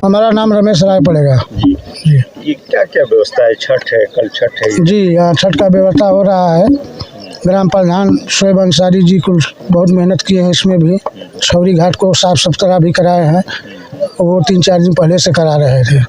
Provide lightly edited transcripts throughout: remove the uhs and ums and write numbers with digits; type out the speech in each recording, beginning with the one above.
हमारा नाम रमेश राय पड़ेगा जी। ये क्या क्या व्यवस्था है? छठ है, कल छठ है। जी। यहाँ छठ का व्यवस्था हो रहा है। ग्राम प्रधान शोएब अंसारी जी कुल बहुत मेहनत किए हैं। इसमें भी छौरी घाट को साफ सुथरा भी कराए हैं। वो 3-4 दिन पहले से करा रहे थे।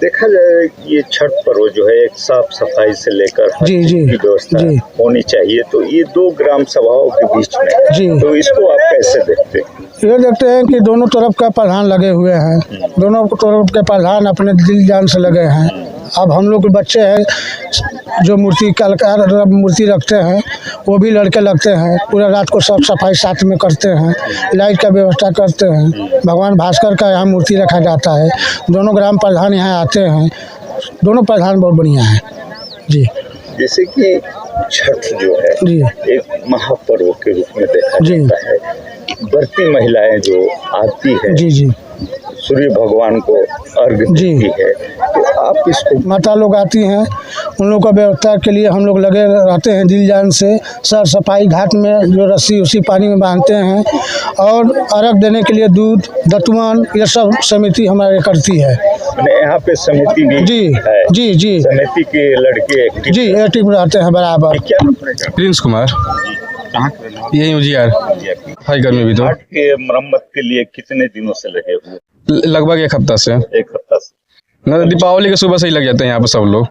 देखा जाए ये छठ पर्व जो है एक साफ सफाई से लेकर हर जी, चीज जी, की व्यवस्था जी। होनी चाहिए। तो ये दो ग्राम सभाओं के बीच में जी। तो इसको आप कैसे देखते हैं? ये देखते हैं कि दोनों तरफ का प्रधान लगे हुए हैं। दोनों तरफ के प्रधान अपने दिल जान से लगे हैं। अब हम लोग के बच्चे हैं जो मूर्ति कलाकार मूर्ति रखते हैं, वो भी लड़के लगते हैं। पूरा रात को साफ सफाई साथ में करते हैं। लाइट का व्यवस्था करते हैं। भगवान भास्कर का यहाँ मूर्ति रखा जाता है। दोनों ग्राम प्रधान यहाँ आते हैं। दोनों प्रधान बहुत बढ़िया हैं। जी। जैसे कि छठ जो है जी। एक महापर्व के रूप में देखा जी। जाता है। व्रती महिलाएं जो आती है, जी। जी। सूर्य भगवान को अर्घ जी। देती है, तो आप इसको माता लोग आती हैं, उन लोग का व्यवस्था के लिए हम लोग लगे रहते हैं दिल जान से। साफ सफाई घाट में जो रस्सी उसी पानी में बांधते हैं और अर्घ देने के लिए दूध दतवन ये सब समिति हमारे करती है। यहाँ पे समिति भी जी है। जी जी समिति के लड़के एक्टिव जी एक्टिव रहते हैं बराबर। क्या नाम पड़ेगा? प्रिंस कुमार। कहाँ के रहने वाले? यही उजियार हाई गर्मी भी तो घाट के मरम्मत के लिए कितने दिनों से लगे हुए? लगभग 1 हफ्ता से। 1 हफ्ता से। दीपावली के सुबह से ही लग जाते हैं यहाँ पे सब लोग।